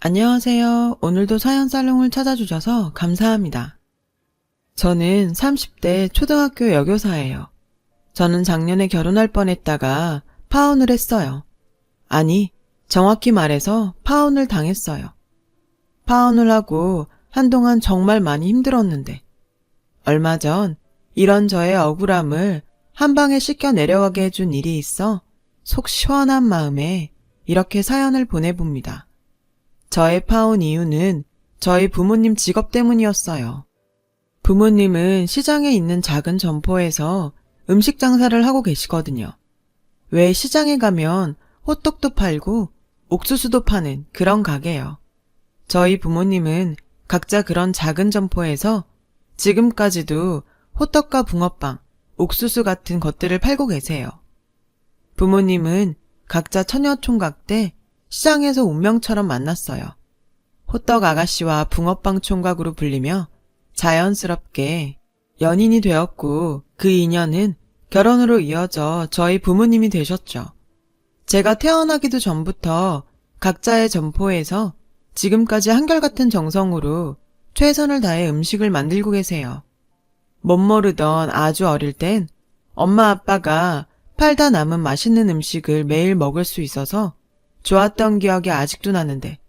안녕하세요. 오늘도 사연살롱을 찾아주셔서 감사합니다. 저는 30대 초등학교 여교사예요. 저는 작년에 결혼할 뻔했다가 파혼을 했어요. 아니, 정확히 말해서 파혼을 당했어요. 파혼을 하고 한동안 정말 많이 힘들었는데 얼마 전 이런 저의 억울함을 한 방에 씻겨 내려가게 해준 일이 있어 속 시원한 마음에 이렇게 사연을 보내봅니다. 저의 파혼 이유는 저희 부모님 직업 때문이었어요. 부모님은 시장에 있는 작은 점포에서 음식 장사를 하고 계시거든요. 왜 시장에 가면 호떡도 팔고 옥수수도 파는 그런 가게요. 저희 부모님은 각자 그런 작은 점포에서 지금까지도 호떡과 붕어빵, 옥수수 같은 것들을 팔고 계세요. 부모님은 각자 처녀총각 때 시장에서 운명처럼 만났어요. 호떡 아가씨와 붕어빵 총각으로 불리며 자연스럽게 연인이 되었고 그 인연은 결혼으로 이어져 저희 부모님이 되셨죠. 제가 태어나기도 전부터 각자의 점포에서 지금까지 한결같은 정성으로 최선을 다해 음식을 만들고 계세요. 멋모르던 아주 어릴 땐 엄마 아빠가 팔다 남은 맛있는 음식을 매일 먹을 수 있어서 좋았던 기억이 아직도 나는데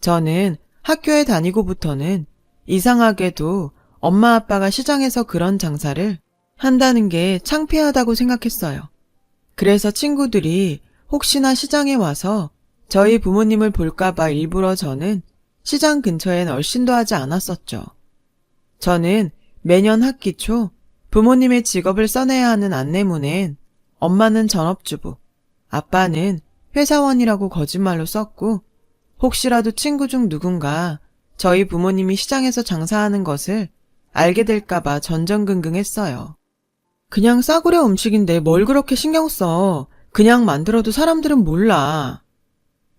저는 학교에 다니고부터는 이상하게도 엄마 아빠가 시장에서 그런 장사를 한다는 게 창피하다고 생각했어요. 그래서 친구들이 혹시나 시장에 와서 저희 부모님을 볼까봐 일부러 저는 시장 근처엔 얼씬도 하지 않았었죠. 저는 매년 학기 초 부모님의 직업을 써내야 하는 안내문엔 엄마는 전업주부, 아빠는 회사원이라고 거짓말로 썼고 혹시라도 친구 중 누군가 저희 부모님이 시장에서 장사하는 것을 알게 될까봐 전전긍긍했어요. 그냥 싸구려 음식인데 뭘 그렇게 신경 써. 그냥 만들어도 사람들은 몰라.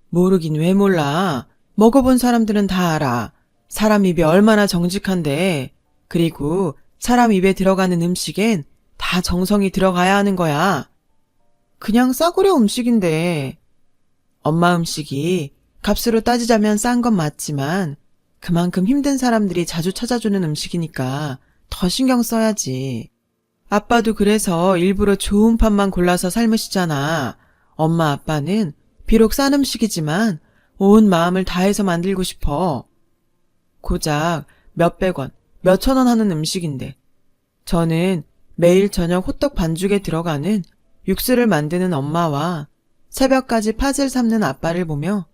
모르긴 왜 몰라. 먹어본 사람들은 다 알아. 사람 입에 얼마나 정직한데. 그리고 사람 입에 들어가는 음식엔 다 정성이 들어가야 하는 거야. 그냥 싸구려 음식인데. 엄마 음식이 값으로 따지자면 싼 건 맞지만 그만큼 힘든 사람들이 자주 찾아주는 음식이니까 더 신경 써야지. 아빠도 그래서 일부러 좋은 판만 골라서 삶으시잖아. 엄마 아빠는 비록 싼 음식이지만 온 마음을 다해서 만들고 싶어. 고작 몇백 원, 몇천 원 하는 음식인데 저는 매일 저녁 호떡 반죽에 들어가는 육수를 만드는 엄마와 새벽까지 팥을 삶는 아빠를 보며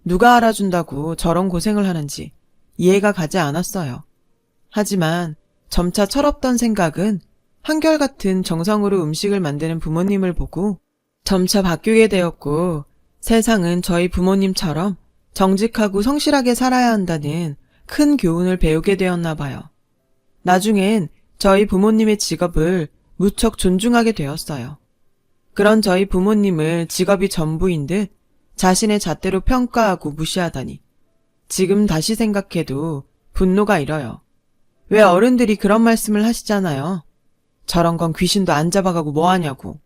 누가 알아준다고 저런 고생을 하는지 이해가 가지 않았어요. 하지만 점차 철없던 생각은 한결같은 정성으로 음식을 만드는 부모님을 보고 점차 바뀌게 되었고 세상은 저희 부모님처럼 정직하고 성실하게 살아야 한다는 큰 교훈을 배우게 되었나 봐요. 나중엔 저희 부모님의 직업을 무척 존중하게 되었어요. 그런 저희 부모님을 직업이 전부인 듯 자신의 잣대로 평가하고 무시하다니 지금 다시 생각해도 분노가 일어요. 왜 어른들이 그런 말씀을 하시잖아요. 저런 건 귀신도 안 잡아가고 뭐하냐고.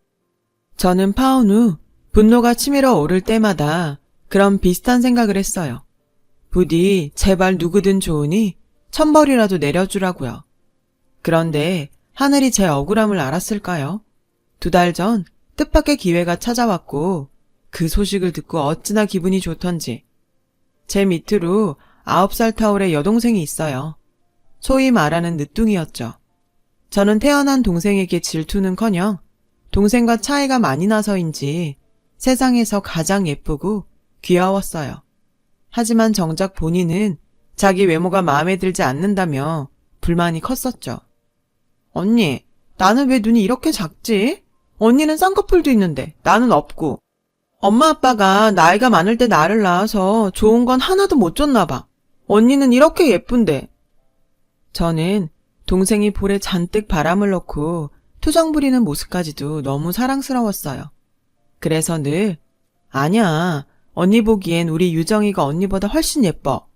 저는 파혼 후 분노가 치밀어 오를 때마다 그런 비슷한 생각을 했어요. 부디 제발 누구든 좋으니 천벌이라도 내려주라고요. 그런데 하늘이 제 억울함을 알았을까요? 2달 전 뜻밖의 기회가 찾아왔고 그 소식을 듣고 어찌나 기분이 좋던지. 제 밑으로 9살 터울의 여동생이 있어요. 소위 말하는 늦둥이였죠. 저는 태어난 동생에게 질투는커녕 동생과 차이가 많이 나서인지 세상에서 가장 예쁘고 귀여웠어요. 하지만 정작 본인은 자기 외모가 마음에 들지 않는다며 불만이 컸었죠. 언니, 나는 왜 눈이 이렇게 작지? 언니는 쌍꺼풀도 있는데 나는 없고. 엄마 아빠가 나이가 많을 때 나를 낳아서 좋은 건 하나도 못 줬나 봐. 언니는 이렇게 예쁜데. 저는 동생이 볼에 잔뜩 바람을 넣고 투정 부리는 모습까지도 너무 사랑스러웠어요. 그래서 늘 아냐, 언니 보기엔 우리 유정이가 언니보다 훨씬 예뻐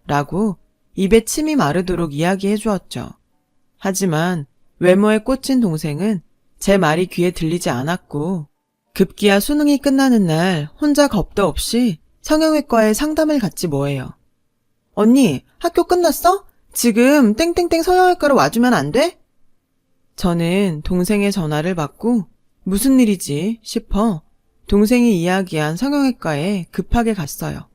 라고 입에 침이 마르도록 이야기해 주었죠. 하지만 외모에 꽂힌 동생은 제 말이 귀에 들리지 않았고 급기야 수능이 끝나는 날 혼자 겁도 없이 성형외과에 상담을 갔지 뭐예요. 언니, 학교 끝났어? 지금 땡땡땡 성형외과로 와주면 안 돼? 저는 동생의 전화를 받고 무슨 일이지 싶어 동생이 이야기한 성형외과에 급하게 갔어요.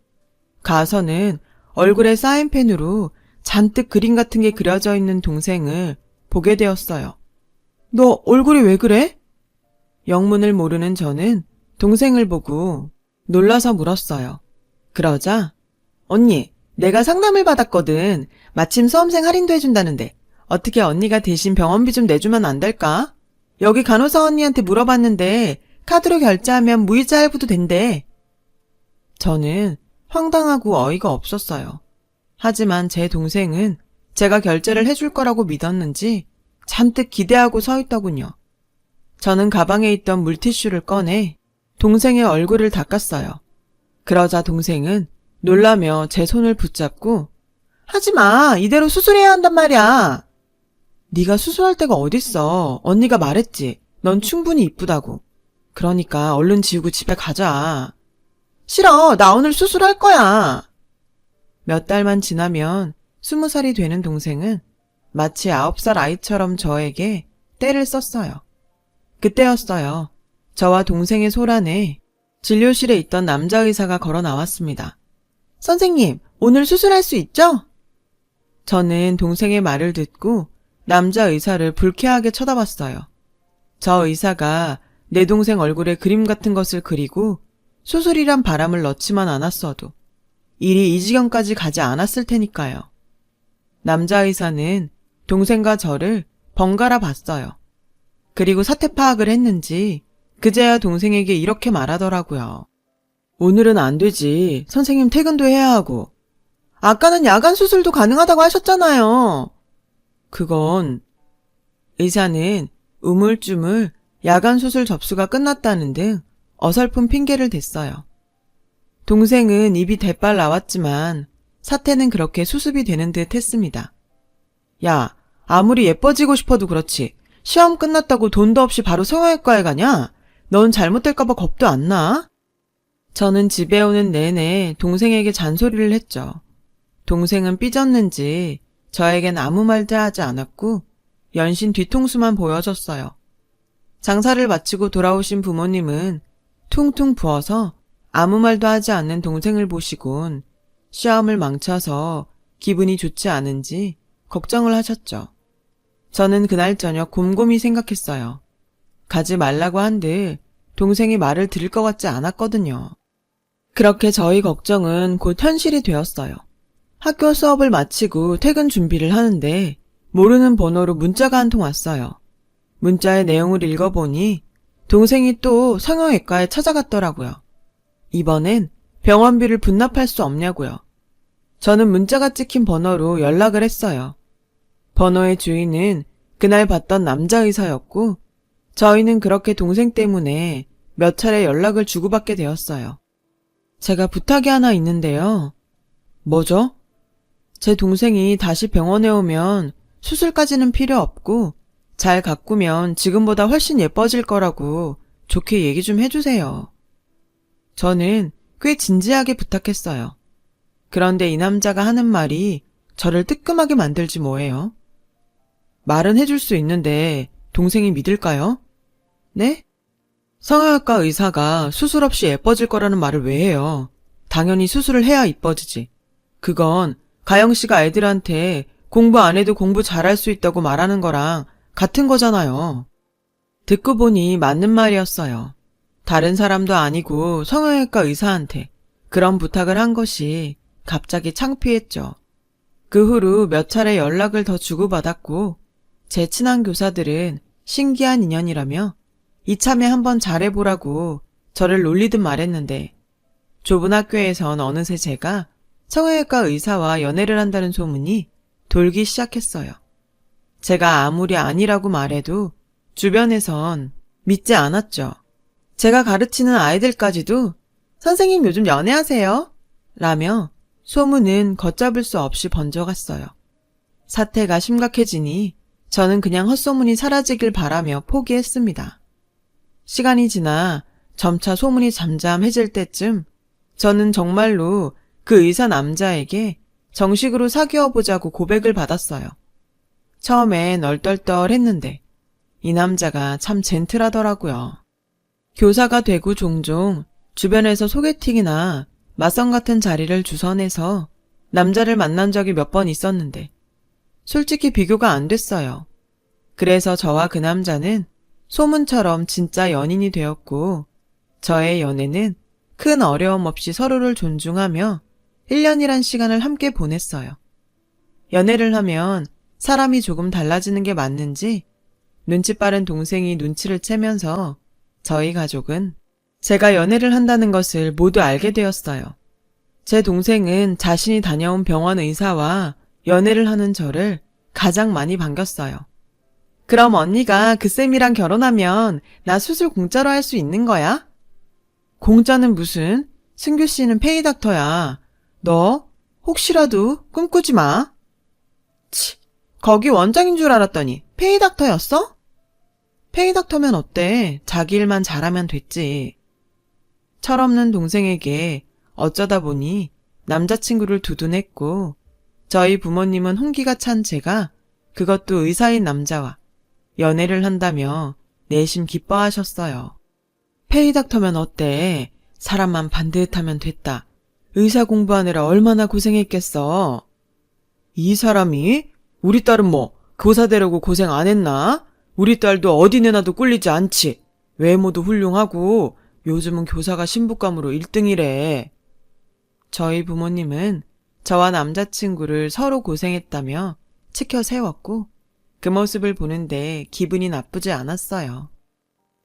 가서는 얼굴에 사인펜으로 잔뜩 그림 같은 게 그려져 있는 동생을 보게 되었어요. 너 얼굴이 왜 그래? 영문을 모르는 저는 동생을 보고 놀라서 물었어요. 그러자 언니, 내가 상담을 받았거든. 마침 수험생 할인도 해준다는데 어떻게 언니가 대신 병원비 좀 내주면 안 될까? 여기 간호사 언니한테 물어봤는데 카드로 결제하면 무이자 할부도 된대. 저는 황당하고 어이가 없었어요. 하지만 제 동생은 제가 결제를 해줄 거라고 믿었는지 잔뜩 기대하고 서 있더군요. 저는 가방에 있던 물티슈를 꺼내 동생의 얼굴을 닦았어요. 그러자 동생은 놀라며 제 손을 붙잡고 하지마, 이대로 수술해야 한단 말이야. 네가 수술할 데가 어딨어. 언니가 말했지. 넌 충분히 이쁘다고. 그러니까 얼른 지우고 집에 가자. 싫어, 나 오늘 수술할 거야. 몇 달만 지나면 20살이 되는 동생은 마치 9살 아이처럼 저에게 떼를 썼어요. 그때였어요. 저와 동생의 소란에 진료실에 있던 남자 의사가 걸어 나왔습니다. 선생님, 오늘 수술할 수 있죠? 저는 동생의 말을 듣고 남자 의사를 불쾌하게 쳐다봤어요. 저 의사가 내 동생 얼굴에 그림 같은 것을 그리고 수술이란 바람을 넣지만 않았어도 일이 이 지경까지 가지 않았을 테니까요. 남자 의사는 동생과 저를 번갈아 봤어요. 그리고 사태 파악을 했는지 그제야 동생에게 이렇게 말하더라고요. 오늘은 안 되지. 선생님 퇴근도 해야 하고. 아까는 야간 수술도 가능하다고 하셨잖아요. 그건 의사는 우물쭈물 야간 수술 접수가 끝났다는 등 어설픈 핑계를 댔어요. 동생은 입이 대빨 나왔지만 사태는 그렇게 수습이 되는 듯 했습니다. 야, 아무리 예뻐지고 싶어도 그렇지. 시험 끝났다고 돈도 없이 바로 성형외과에 가냐? 넌 잘못될까봐 겁도 안 나? 저는 집에 오는 내내 동생에게 잔소리를 했죠. 동생은 삐졌는지 저에겐 아무 말도 하지 않았고 연신 뒤통수만 보여줬어요. 장사를 마치고 돌아오신 부모님은 퉁퉁 부어서 아무 말도 하지 않는 동생을 보시곤 시험을 망쳐서 기분이 좋지 않은지 걱정을 하셨죠. 저는 그날 저녁 곰곰이 생각했어요. 가지 말라고 한들 동생이 말을 들을 것 같지 않았거든요. 그렇게 저희 걱정은 곧 현실이 되었어요. 학교 수업을 마치고 퇴근 준비를 하는데 모르는 번호로 문자가 한 통 왔어요. 문자의 내용을 읽어보니 동생이 또 성형외과에 찾아갔더라고요. 이번엔 병원비를 분납할 수 없냐고요. 저는 문자가 찍힌 번호로 연락을 했어요. 번호의 주인은 그날 봤던 남자 의사였고 저희는 그렇게 동생 때문에 몇 차례 연락을 주고받게 되었어요. 제가 부탁이 하나 있는데요. 뭐죠? 제 동생이 다시 병원에 오면 수술까지는 필요 없고 잘 가꾸면 지금보다 훨씬 예뻐질 거라고 좋게 얘기 좀 해주세요. 저는 꽤 진지하게 부탁했어요. 그런데 이 남자가 하는 말이 저를 뜨끔하게 만들지 뭐예요. 말은 해줄 수 있는데 동생이 믿을까요? 네? 성형외과 의사가 수술 없이 예뻐질 거라는 말을 왜 해요? 당연히 수술을 해야 이뻐지지. 그건 가영씨가 애들한테 공부 안 해도 공부 잘할 수 있다고 말하는 거랑 같은 거잖아요. 듣고 보니 맞는 말이었어요. 다른 사람도 아니고 성형외과 의사한테 그런 부탁을 한 것이 갑자기 창피했죠. 그 후로 몇 차례 연락을 더 주고받았고 제 친한 교사들은 신기한 인연이라며 이참에 한번 잘해보라고 저를 놀리듯 말했는데 좁은 학교에선 어느새 제가 성형외과 의사와 연애를 한다는 소문이 돌기 시작했어요. 제가 아무리 아니라고 말해도 주변에선 믿지 않았죠. 제가 가르치는 아이들까지도 선생님 요즘 연애하세요? 라며 소문은 걷잡을 수 없이 번져갔어요. 사태가 심각해지니 저는 그냥 헛소문이 사라지길 바라며 포기했습니다. 시간이 지나 점차 소문이 잠잠해질 때쯤 저는 정말로 그 의사 남자에게 정식으로 사귀어보자고 고백을 받았어요. 처음엔 얼떨떨했는데 이 남자가 참 젠틀하더라고요. 교사가 되고 종종 주변에서 소개팅이나 맞선 같은 자리를 주선해서 남자를 만난 적이 몇 번 있었는데 솔직히 비교가 안 됐어요. 그래서 저와 그 남자는 소문처럼 진짜 연인이 되었고 저의 연애는 큰 어려움 없이 서로를 존중하며 1년이란 시간을 함께 보냈어요. 연애를 하면 사람이 조금 달라지는 게 맞는지 눈치 빠른 동생이 눈치를 채면서 저희 가족은 제가 연애를 한다는 것을 모두 알게 되었어요. 제 동생은 자신이 다녀온 병원 의사와 연애를 하는 저를 가장 많이 반겼어요. 그럼 언니가 그 쌤이랑 결혼하면 나 수술 공짜로 할 수 있는 거야? 공짜는 무슨? 승규 씨는 페이닥터야. 너 혹시라도 꿈꾸지 마. 치, 거기 원장인 줄 알았더니 페이닥터였어? 페이닥터면 어때? 자기 일만 잘하면 됐지. 철없는 동생에게 어쩌다 보니 남자친구를 두둔했고 저희 부모님은 홍기가 찬 제가 그것도 의사인 남자와 연애를 한다며 내심 기뻐하셨어요. 페이닥터면 어때? 사람만 반듯하면 됐다. 의사 공부하느라 얼마나 고생했겠어. 이 사람이? 우리 딸은 뭐 교사 되려고 고생 안 했나? 우리 딸도 어디 내놔도 꿀리지 않지. 외모도 훌륭하고 요즘은 교사가 신부감으로 1등이래. 저희 부모님은 저와 남자친구를 서로 고생했다며 치켜 세웠고 그 모습을 보는데 기분이 나쁘지 않았어요.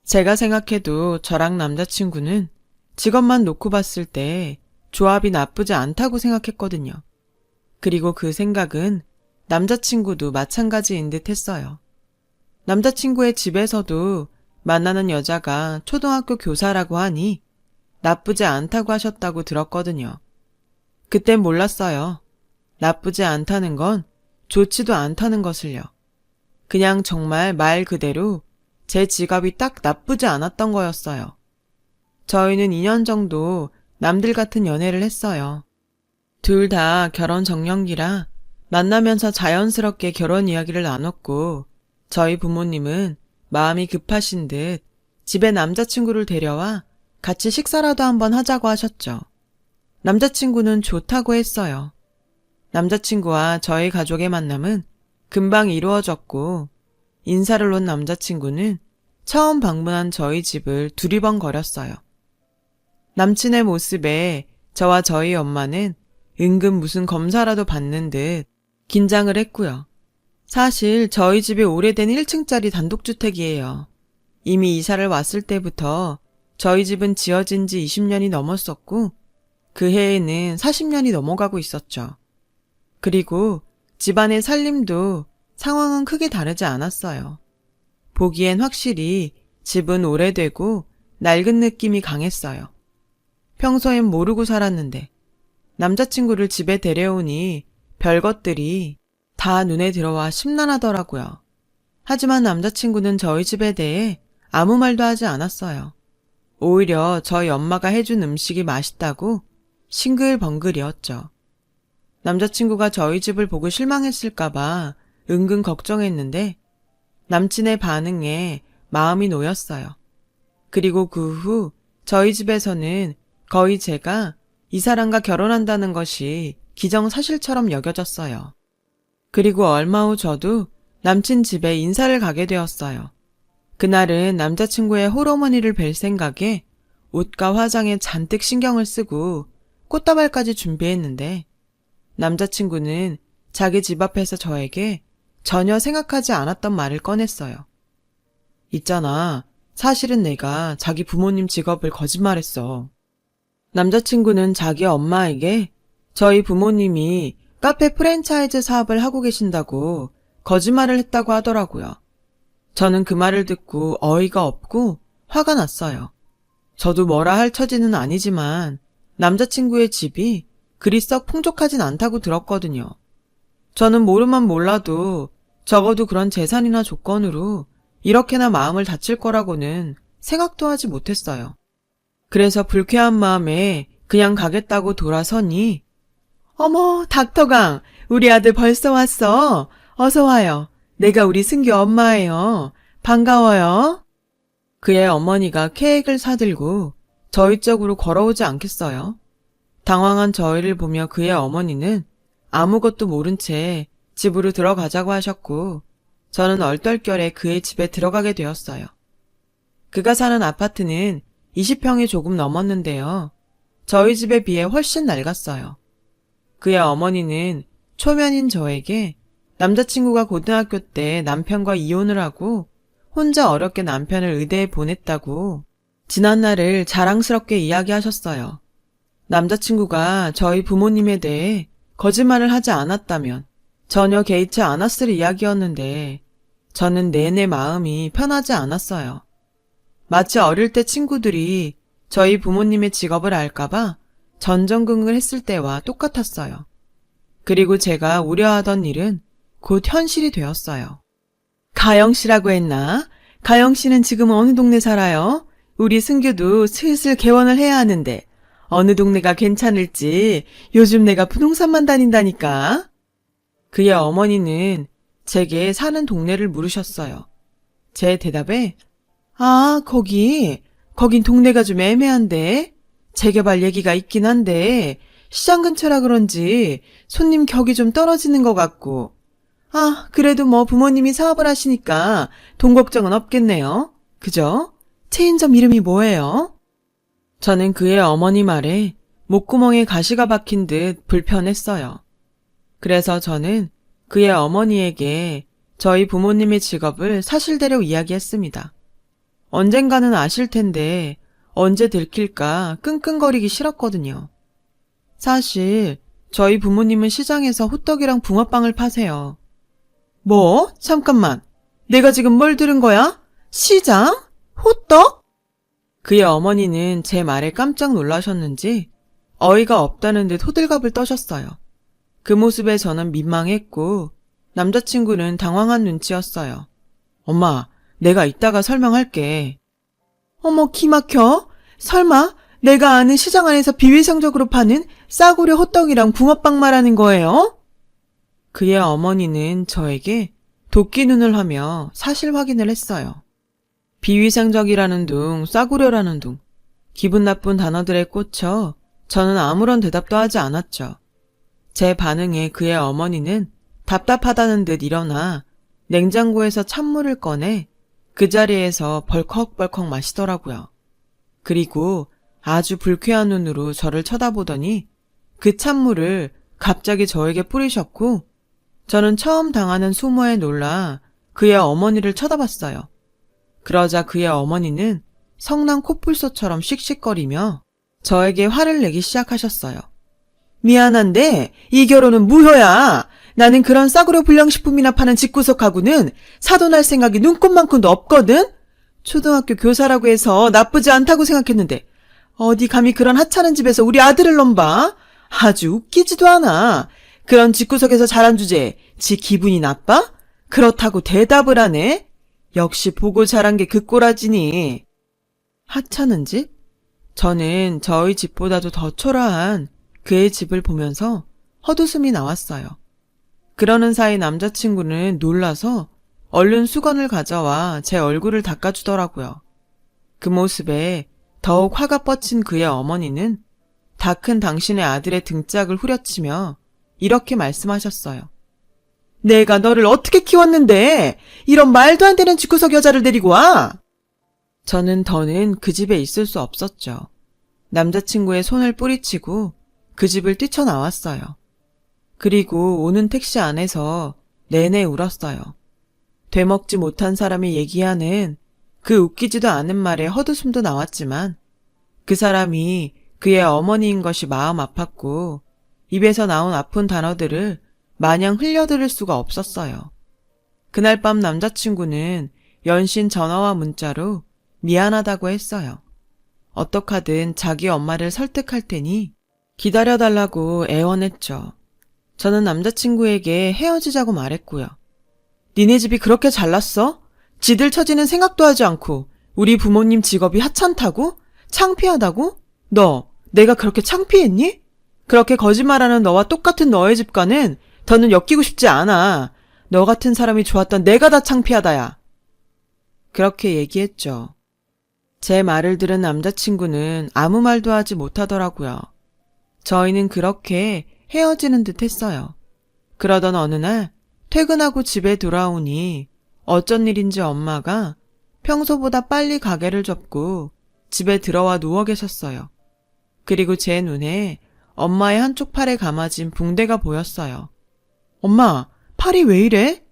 제가 생각해도 저랑 남자친구는 직업만 놓고 봤을 때 조합이 나쁘지 않다고 생각했거든요. 그리고 그 생각은 남자친구도 마찬가지인 듯 했어요. 남자친구의 집에서도 만나는 여자가 초등학교 교사라고 하니 나쁘지 않다고 하셨다고 들었거든요. 그땐 몰랐어요. 나쁘지 않다는 건 좋지도 않다는 것을요. 그냥 정말 말 그대로 제 직업이 딱 나쁘지 않았던 거였어요. 저희는 2년 정도 남들 같은 연애를 했어요. 둘 다 결혼 정년기라 만나면서 자연스럽게 결혼 이야기를 나눴고 저희 부모님은 마음이 급하신 듯 집에 남자친구를 데려와 같이 식사라도 한번 하자고 하셨죠. 남자친구는 좋다고 했어요. 남자친구와 저희 가족의 만남은 금방 이루어졌고 인사를 온 남자친구는 처음 방문한 저희 집을 두리번거렸어요. 남친의 모습에 저와 저희 엄마는 은근 무슨 검사라도 받는 듯 긴장을 했고요. 사실 저희 집이 오래된 1층짜리 단독주택이에요. 이미 이사를 왔을 때부터 저희 집은 지어진 지 20년이 넘었었고 그 해에는 40년이 넘어가고 있었죠. 그리고 집안의 살림도 상황은 크게 다르지 않았어요. 보기엔 확실히 집은 오래되고 낡은 느낌이 강했어요. 평소엔 모르고 살았는데 남자친구를 집에 데려오니 별것들이 다 눈에 들어와 심란하더라고요. 하지만 남자친구는 저희 집에 대해 아무 말도 하지 않았어요. 오히려 저희 엄마가 해준 음식이 맛있다고 싱글벙글이었죠. 남자친구가 저희 집을 보고 실망했을까봐 은근 걱정했는데 남친의 반응에 마음이 놓였어요. 그리고 그 후 저희 집에서는 거의 제가 이 사람과 결혼한다는 것이 기정사실처럼 여겨졌어요. 그리고 얼마 후 저도 남친 집에 인사를 가게 되었어요. 그날은 남자친구의 홀어머니를 뵐 생각에 옷과 화장에 잔뜩 신경을 쓰고 꽃다발까지 준비했는데 남자친구는 자기 집 앞에서 저에게 전혀 생각하지 않았던 말을 꺼냈어요. 있잖아, 사실은 내가 자기 부모님 직업을 거짓말했어. 남자친구는 자기 엄마에게 저희 부모님이 카페 프랜차이즈 사업을 하고 계신다고 거짓말을 했다고 하더라고요. 저는 그 말을 듣고 어이가 없고 화가 났어요. 저도 뭐라 할 처지는 아니지만 남자친구의 집이 그리 썩 풍족하진 않다고 들었거든요. 저는 모르면 몰라도 적어도 그런 재산이나 조건으로 이렇게나 마음을 다칠 거라고는 생각도 하지 못했어요. 그래서 불쾌한 마음에 그냥 가겠다고 돌아서니 어머, 닥터강, 우리 아들 벌써 왔어. 어서 와요. 내가 우리 승규 엄마예요. 반가워요. 그의 어머니가 케이크를 사들고 저희 쪽으로 걸어오지 않겠어요. 당황한 저희를 보며 그의 어머니는 아무것도 모른 채 집으로 들어가자고 하셨고 저는 얼떨결에 그의 집에 들어가게 되었어요. 그가 사는 아파트는 20평이 조금 넘었는데요. 저희 집에 비해 훨씬 낡았어요. 그의 어머니는 초면인 저에게 남자친구가 고등학교 때 남편과 이혼을 하고 혼자 어렵게 남편을 의대에 보냈다고 지난날을 자랑스럽게 이야기하셨어요. 남자친구가 저희 부모님에 대해 거짓말을 하지 않았다면 전혀 개의치 않았을 이야기였는데 저는 내내 마음이 편하지 않았어요. 마치 어릴 때 친구들이 저희 부모님의 직업을 알까봐 전전긍긍을 했을 때와 똑같았어요. 그리고 제가 우려하던 일은 곧 현실이 되었어요. 가영 씨라고 했나? 가영 씨는 지금 어느 동네 살아요? 우리 승규도 슬슬 개원을 해야 하는데 어느 동네가 괜찮을지 요즘 내가 부동산만 다닌다니까. 그의 어머니는 제게 사는 동네를 물으셨어요. 제 대답에 아, 거긴 동네가 좀 애매한데 재개발 얘기가 있긴 한데 시장 근처라 그런지 손님 격이 좀 떨어지는 것 같고 아, 그래도 뭐 부모님이 사업을 하시니까 돈 걱정은 없겠네요. 그죠? 체인점 이름이 뭐예요? 저는 그의 어머니 말에 목구멍에 가시가 박힌 듯 불편했어요. 그래서 저는 그의 어머니에게 저희 부모님의 직업을 사실대로 이야기했습니다. 언젠가는 아실 텐데 언제 들킬까 끙끙거리기 싫었거든요. 사실 저희 부모님은 시장에서 호떡이랑 붕어빵을 파세요. 뭐? 잠깐만. 내가 지금 뭘 들은 거야? 시장? 호떡? 그의 어머니는 제 말에 깜짝 놀라셨는지 어이가 없다는 듯 호들갑을 떠셨어요. 그 모습에 저는 민망했고 남자친구는 당황한 눈치였어요. 엄마, 내가 이따가 설명할게. 어머, 기막혀? 설마 내가 아는 시장 안에서 비위생적으로 파는 싸구려 호떡이랑 붕어빵 말하는 거예요? 그의 어머니는 저에게 도끼 눈을 하며 사실 확인을 했어요. 비위생적이라는 둥, 싸구려라는 둥, 기분 나쁜 단어들에 꽂혀 저는 아무런 대답도 하지 않았죠. 제 반응에 그의 어머니는 답답하다는 듯 일어나 냉장고에서 찬물을 꺼내 그 자리에서 벌컥벌컥 마시더라고요. 그리고 아주 불쾌한 눈으로 저를 쳐다보더니 그 찬물을 갑자기 저에게 뿌리셨고 저는 처음 당하는 수모에 놀라 그의 어머니를 쳐다봤어요. 그러자 그의 어머니는 성난 코뿔소처럼 씩씩거리며 저에게 화를 내기 시작하셨어요. 미안한데 이 결혼은 무효야. 나는 그런 싸구려 불량식품이나 파는 집구석하고는 사돈할 생각이 눈꼽만큼도 없거든. 초등학교 교사라고 해서 나쁘지 않다고 생각했는데 어디 감히 그런 하찮은 집에서 우리 아들을 넘봐. 아주 웃기지도 않아. 그런 집구석에서 자란 주제에 지 기분이 나빠? 그렇다고 대답을 하네. 역시 보고 자란 게 그 꼬라지니. 하찮은 집? 저는 저희 집보다도 더 초라한 그의 집을 보면서 헛웃음이 나왔어요. 그러는 사이 남자친구는 놀라서 얼른 수건을 가져와 제 얼굴을 닦아주더라고요. 그 모습에 더욱 화가 뻗친 그의 어머니는 다 큰 당신의 아들의 등짝을 후려치며 이렇게 말씀하셨어요. 내가 너를 어떻게 키웠는데 이런 말도 안 되는 집구석 여자를 데리고 와? 저는 더는 그 집에 있을 수 없었죠. 남자친구의 손을 뿌리치고 그 집을 뛰쳐나왔어요. 그리고 오는 택시 안에서 내내 울었어요. 되먹지 못한 사람이 얘기하는 그 웃기지도 않은 말에 헛웃음도 나왔지만 그 사람이 그의 어머니인 것이 마음 아팠고 입에서 나온 아픈 단어들을 마냥 흘려들을 수가 없었어요. 그날 밤 남자친구는 연신 전화와 문자로 미안하다고 했어요. 어떡하든 자기 엄마를 설득할 테니 기다려달라고 애원했죠. 저는 남자친구에게 헤어지자고 말했고요. 니네 집이 그렇게 잘났어? 지들 처지는 생각도 하지 않고 우리 부모님 직업이 하찮다고? 창피하다고? 너 내가 그렇게 창피했니? 그렇게 거짓말하는 너와 똑같은 너의 집과는 더는 엮이고 싶지 않아. 너 같은 사람이 좋았던 내가 다 창피하다야. 그렇게 얘기했죠. 제 말을 들은 남자친구는 아무 말도 하지 못하더라고요. 저희는 그렇게 헤어지는 듯 했어요. 그러던 어느 날 퇴근하고 집에 돌아오니 어쩐 일인지 엄마가 평소보다 빨리 가게를 접고 집에 들어와 누워 계셨어요. 그리고 제 눈에 엄마의 한쪽 팔에 감아진 붕대가 보였어요. 엄마, 팔이 왜 이래?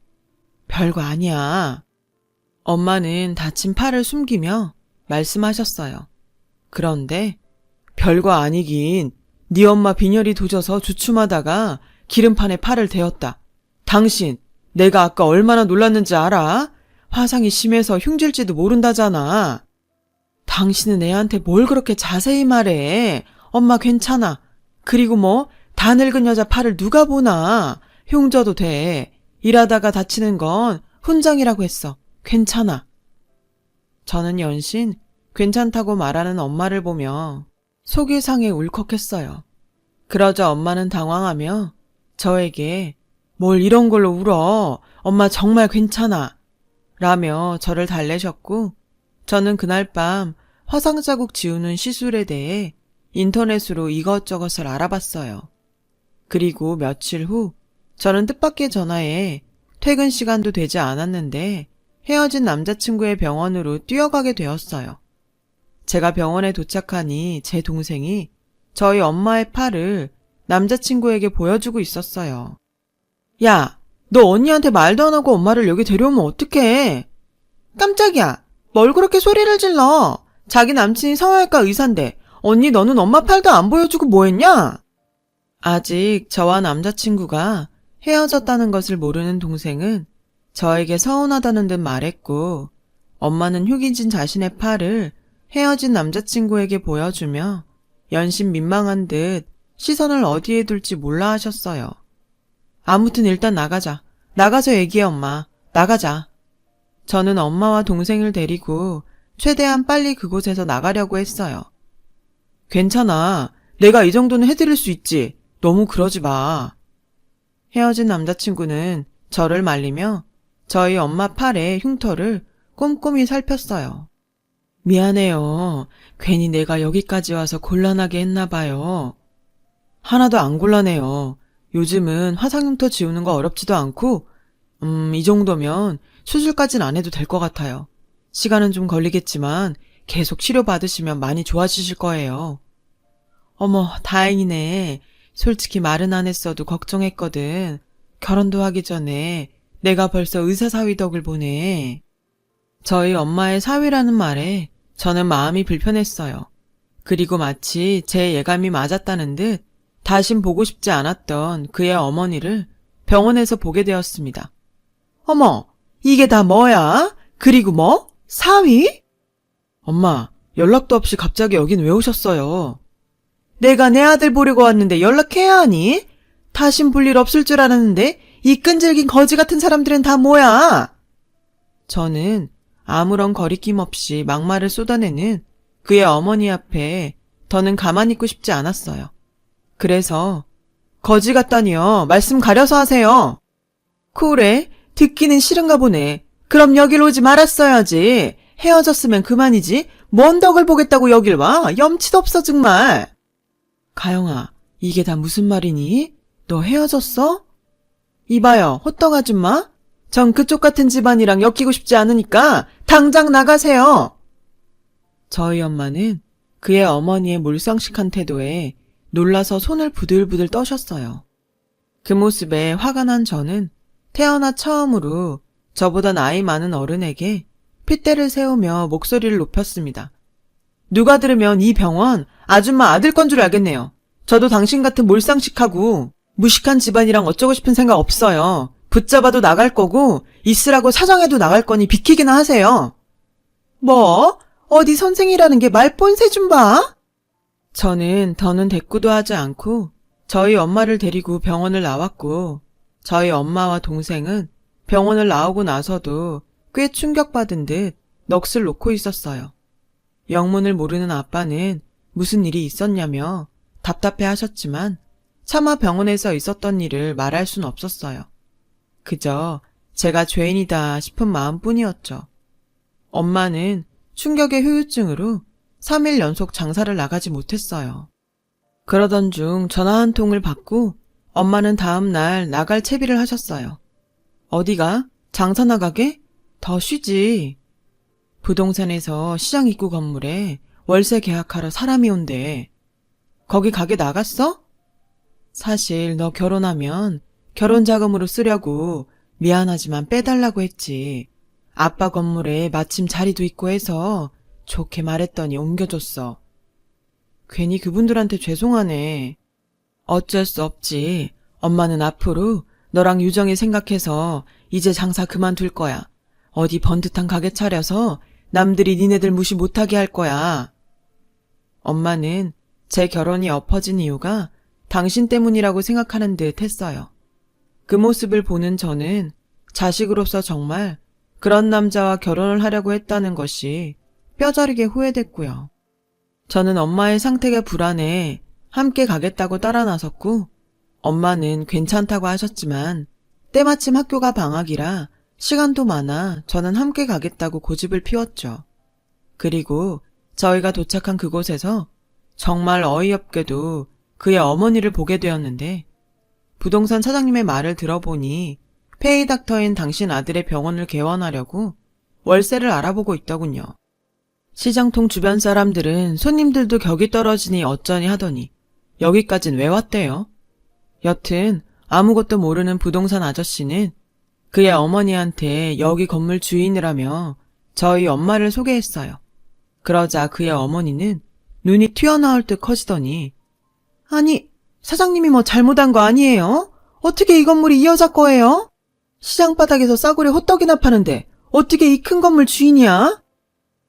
별거 아니야. 엄마는 다친 팔을 숨기며 말씀하셨어요. 그런데 별거 아니긴 네 엄마 빈혈이 도져서 주춤하다가 기름판에 팔을 대었다. 당신, 내가 아까 얼마나 놀랐는지 알아? 화상이 심해서 흉질지도 모른다잖아. 당신은 애한테 뭘 그렇게 자세히 말해. 엄마 괜찮아. 그리고 뭐 다 늙은 여자 팔을 누가 보나. 흉져도 돼. 일하다가 다치는 건 훈장이라고 했어. 괜찮아. 저는 연신 괜찮다고 말하는 엄마를 보며 속이 상해 울컥했어요. 그러자 엄마는 당황하며 저에게 뭘 이런 걸로 울어. 엄마 정말 괜찮아. 라며 저를 달래셨고 저는 그날 밤 화상 자국 지우는 시술에 대해 인터넷으로 이것저것을 알아봤어요. 그리고 며칠 후 저는 뜻밖의 전화에 퇴근 시간도 되지 않았는데 헤어진 남자친구의 병원으로 뛰어가게 되었어요. 제가 병원에 도착하니 제 동생이 저희 엄마의 팔을 남자친구에게 보여주고 있었어요. 야, 너 언니한테 말도 안 하고 엄마를 여기 데려오면 어떡해? 깜짝이야. 뭘 그렇게 소리를 질러? 자기 남친이 성형외과 의사인데 언니 너는 엄마 팔도 안 보여주고 뭐 했냐? 아직 저와 남자친구가 헤어졌다는 것을 모르는 동생은 저에게 서운하다는 듯 말했고 엄마는 휴기진 자신의 팔을 헤어진 남자친구에게 보여주며 연신 민망한 듯 시선을 어디에 둘지 몰라 하셨어요. 아무튼 일단 나가자. 나가서 얘기해 엄마. 나가자. 저는 엄마와 동생을 데리고 최대한 빨리 그곳에서 나가려고 했어요. 괜찮아. 내가 이 정도는 해드릴 수 있지. 너무 그러지 마. 헤어진 남자친구는 저를 말리며 저희 엄마 팔의 흉터를 꼼꼼히 살폈어요. 미안해요. 괜히 내가 여기까지 와서 곤란하게 했나 봐요. 하나도 안 곤란해요. 요즘은 화상흉터 지우는 거 어렵지도 않고 이 정도면 수술까진 안 해도 될 것 같아요. 시간은 좀 걸리겠지만 계속 치료받으시면 많이 좋아지실 거예요. 어머, 다행이네. 솔직히 말은 안 했어도 걱정했거든. 결혼도 하기 전에 내가 벌써 의사 사위 덕을 보네. 저희 엄마의 사위라는 말에 저는 마음이 불편했어요. 그리고 마치 제 예감이 맞았다는 듯 다신 보고 싶지 않았던 그의 어머니를 병원에서 보게 되었습니다. 어머, 이게 다 뭐야? 그리고 뭐? 사위? 엄마, 연락도 없이 갑자기 여긴 왜 오셨어요? 내가 내 아들 보려고 왔는데 연락해야 하니? 다신 볼 일 없을 줄 알았는데 이 끈질긴 거지 같은 사람들은 다 뭐야? 저는 아무런 거리낌 없이 막말을 쏟아내는 그의 어머니 앞에 더는 가만히 있고 싶지 않았어요. 그래서 거지 같다니요. 말씀 가려서 하세요. 그래? 듣기는 싫은가 보네. 그럼 여길 오지 말았어야지. 헤어졌으면 그만이지. 뭔 덕을 보겠다고 여길 와? 염치도 없어 정말. 가영아, 이게 다 무슨 말이니? 너 헤어졌어? 이봐요, 호떡 아줌마. 전 그쪽 같은 집안이랑 엮이고 싶지 않으니까 당장 나가세요. 저희 엄마는 그의 어머니의 몰상식한 태도에 놀라서 손을 부들부들 떠셨어요. 그 모습에 화가 난 저는 태어나 처음으로 저보다 나이 많은 어른에게 핏대를 세우며 목소리를 높였습니다. 누가 들으면 이 병원 아줌마 아들 건 줄 알겠네요. 저도 당신 같은 몰상식하고 무식한 집안이랑 어쩌고 싶은 생각 없어요. 붙잡아도 나갈 거고 있으라고 사정해도 나갈 거니 비키기나 하세요. 뭐? 어디 선생이라는 게 말본새 좀 봐? 저는 더는 대꾸도 하지 않고 저희 엄마를 데리고 병원을 나왔고 저희 엄마와 동생은 병원을 나오고 나서도 꽤 충격받은 듯 넋을 놓고 있었어요. 영문을 모르는 아빠는 무슨 일이 있었냐며 답답해 하셨지만 차마 병원에서 있었던 일을 말할 순 없었어요. 그저 제가 죄인이다 싶은 마음뿐이었죠. 엄마는 충격의 후유증으로 3일 연속 장사를 나가지 못했어요. 그러던 중 전화 한 통을 받고 엄마는 다음 날 나갈 채비를 하셨어요. 어디가? 장사 나가게? 더 쉬지. 부동산에서 시장 입구 건물에 월세 계약하러 사람이 온대. 거기 가게 나갔어? 사실 너 결혼하면 결혼 자금으로 쓰려고 미안하지만 빼달라고 했지. 아빠 건물에 마침 자리도 있고 해서 좋게 말했더니 옮겨줬어. 괜히 그분들한테 죄송하네. 어쩔 수 없지. 엄마는 앞으로 너랑 유정이 생각해서 이제 장사 그만둘 거야. 어디 번듯한 가게 차려서 남들이 니네들 무시 못하게 할 거야. 엄마는 제 결혼이 엎어진 이유가 당신 때문이라고 생각하는 듯 했어요. 그 모습을 보는 저는 자식으로서 정말 그런 남자와 결혼을 하려고 했다는 것이 뼈저리게 후회됐고요. 저는 엄마의 상태가 불안해 함께 가겠다고 따라 나섰고 엄마는 괜찮다고 하셨지만 때마침 학교가 방학이라 시간도 많아 저는 함께 가겠다고 고집을 피웠죠. 그리고 저희가 도착한 그곳에서 정말 어이없게도 그의 어머니를 보게 되었는데 부동산 사장님의 말을 들어보니 페이닥터인 당신 아들의 병원을 개원하려고 월세를 알아보고 있더군요. 시장통 주변 사람들은 손님들도 격이 떨어지니 어쩌니 하더니 여기까진 왜 왔대요? 여튼 아무것도 모르는 부동산 아저씨는 그의 어머니한테 여기 건물 주인이라며 저희 엄마를 소개했어요. 그러자 그의 어머니는 눈이 튀어나올 듯 커지더니 아니, 사장님이 뭐 잘못한 거 아니에요? 어떻게 이 건물이 이 여자 거예요? 시장 바닥에서 싸구려 호떡이나 파는데 어떻게 이 큰 건물 주인이야?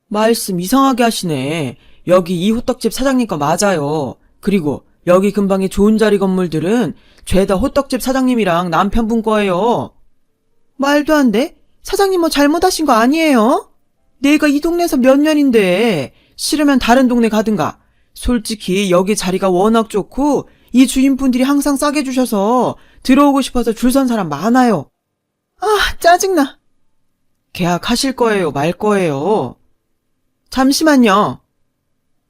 말씀 이상하게 하시네. 여기 이 호떡집 사장님 거 맞아요. 그리고 여기 근방의 좋은 자리 건물들은 죄다 호떡집 사장님이랑 남편분 거예요. 말도 안 돼. 사장님 뭐 잘못하신 거 아니에요? 내가 이 동네에서 몇 년인데 싫으면 다른 동네 가든가. 솔직히 여기 자리가 워낙 좋고 이 주인분들이 항상 싸게 주셔서 들어오고 싶어서 줄 선 사람 많아요. 아, 짜증나. 계약하실 거예요, 말 거예요? 잠시만요.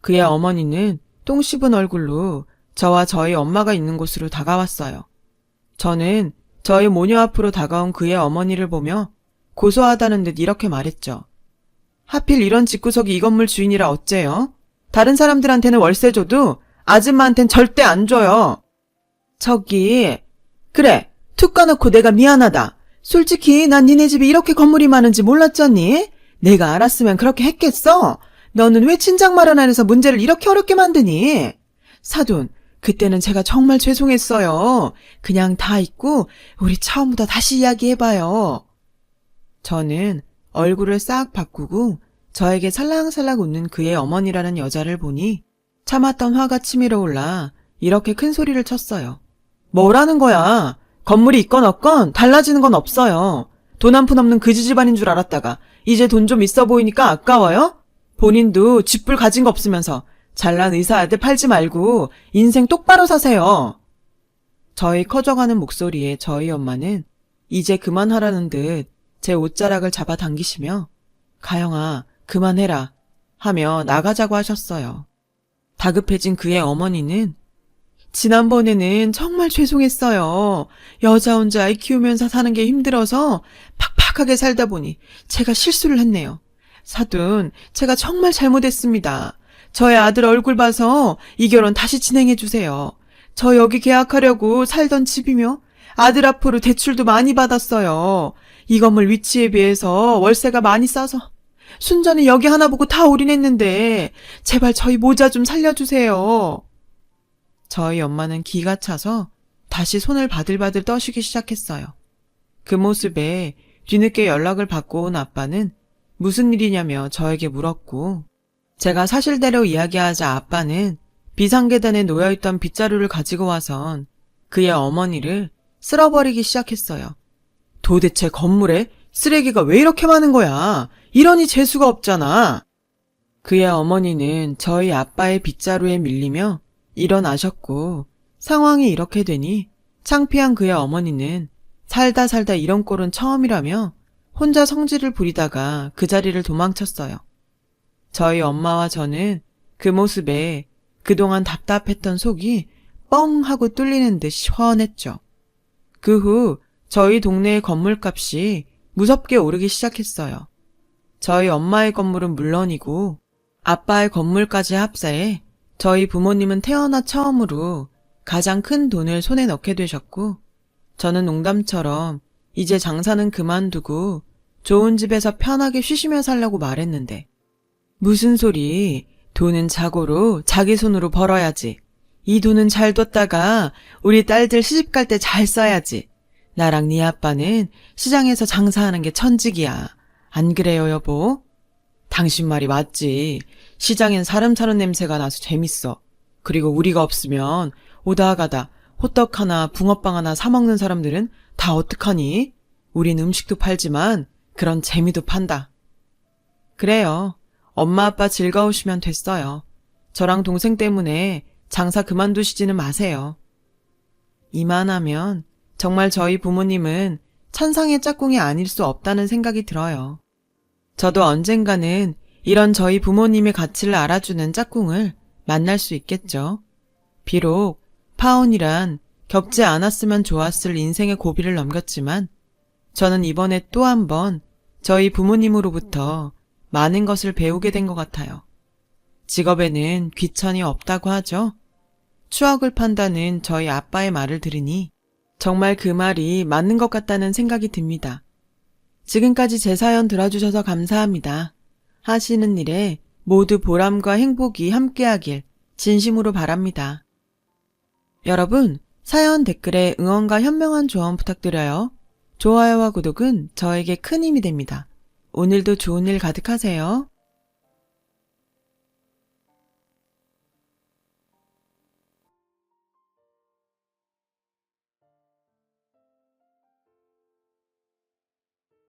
그의 어머니는 똥 씹은 얼굴로 저와 저희 엄마가 있는 곳으로 다가왔어요. 저는 저희 모녀 앞으로 다가온 그의 어머니를 보며 고소하다는 듯 이렇게 말했죠. 하필 이런 집구석이 이 건물 주인이라 어째요? 다른 사람들한테는 월세 줘도 아줌마한텐 절대 안 줘요. 저기, 그래, 툭 까놓고 내가 미안하다. 솔직히 난 니네 집이 이렇게 건물이 많은지 몰랐잖니? 내가 알았으면 그렇게 했겠어? 너는 왜 친정 마련 안에서 문제를 이렇게 어렵게 만드니? 사돈, 그때는 제가 정말 죄송했어요. 그냥 다 잊고 우리 처음부터 다시 이야기해봐요. 저는 얼굴을 싹 바꾸고 저에게 살랑살랑 웃는 그의 어머니라는 여자를 보니 참았던 화가 치밀어 올라 이렇게 큰 소리를 쳤어요. 뭐라는 거야? 건물이 있건 없건 달라지는 건 없어요. 돈 한 푼 없는 그지 집안인 줄 알았다가 이제 돈 좀 있어 보이니까 아까워요? 본인도 집불 가진 거 없으면서 잘난 의사 아들 팔지 말고 인생 똑바로 사세요. 저희 커져가는 목소리에 저희 엄마는 이제 그만하라는 듯 제 옷자락을 잡아당기시며 가영아 그만해라 하며 나가자고 하셨어요. 다급해진 그의 어머니는 지난번에는 정말 죄송했어요. 여자 혼자 아이 키우면서 사는 게 힘들어서 팍팍하게 살다 보니 제가 실수를 했네요. 사돈, 제가 정말 잘못했습니다. 저의 아들 얼굴 봐서 이 결혼 다시 진행해 주세요. 저 여기 계약하려고 살던 집이며 아들 앞으로 대출도 많이 받았어요. 이 건물 위치에 비해서 월세가 많이 싸서 순전히 여기 하나 보고 다 올인했는데 제발 저희 모자 좀 살려주세요. 저희 엄마는 기가 차서 다시 손을 바들바들 떠시기 시작했어요. 그 모습에 뒤늦게 연락을 받고 온 아빠는 무슨 일이냐며 저에게 물었고 제가 사실대로 이야기하자 아빠는 비상계단에 놓여있던 빗자루를 가지고 와선 그의 어머니를 쓸어버리기 시작했어요. 도대체 건물에 쓰레기가 왜 이렇게 많은 거야? 이러니 재수가 없잖아. 그의 어머니는 저희 아빠의 빗자루에 밀리며 일어나셨고, 상황이 이렇게 되니 창피한 그의 어머니는 살다 살다 이런 꼴은 처음이라며 혼자 성질을 부리다가 그 자리를 도망쳤어요. 저희 엄마와 저는 그 모습에 그동안 답답했던 속이 뻥 하고 뚫리는 듯 시원했죠. 그 후 저희 동네의 건물값이 무섭게 오르기 시작했어요. 저희 엄마의 건물은 물론이고 아빠의 건물까지 합사해 저희 부모님은 태어나 처음으로 가장 큰 돈을 손에 넣게 되셨고, 저는 농담처럼 이제 장사는 그만두고 좋은 집에서 편하게 쉬시며 살라고 말했는데, 무슨 소리, 돈은 자고로 자기 손으로 벌어야지. 이 돈은 잘 뒀다가 우리 딸들 시집 갈 때 잘 써야지. 나랑 네 아빠는 시장에서 장사하는 게 천직이야. 안 그래요, 여보? 당신 말이 맞지. 시장엔 사람 사는 냄새가 나서 재밌어. 그리고 우리가 없으면 오다 가다 호떡 하나 붕어빵 하나 사 먹는 사람들은 다 어떡하니? 우린 음식도 팔지만 그런 재미도 판다. 그래요. 엄마 아빠 즐거우시면 됐어요. 저랑 동생 때문에 장사 그만두시지는 마세요. 이만하면 정말 저희 부모님은 천상의 짝꿍이 아닐 수 없다는 생각이 들어요. 저도 언젠가는 이런 저희 부모님의 가치를 알아주는 짝꿍을 만날 수 있겠죠. 비록 파혼이란 겪지 않았으면 좋았을 인생의 고비를 넘겼지만 저는 이번에 또 한 번 저희 부모님으로부터 많은 것을 배우게 된 것 같아요. 직업에는 귀천이 없다고 하죠. 추억을 판다는 저희 아빠의 말을 들으니 정말 그 말이 맞는 것 같다는 생각이 듭니다. 지금까지 제 사연 들어주셔서 감사합니다. 하시는 일에 모두 보람과 행복이 함께하길 진심으로 바랍니다. 여러분, 사연 댓글에 응원과 현명한 조언 부탁드려요. 좋아요와 구독은 저에게 큰 힘이 됩니다. 오늘도 좋은 일 가득하세요.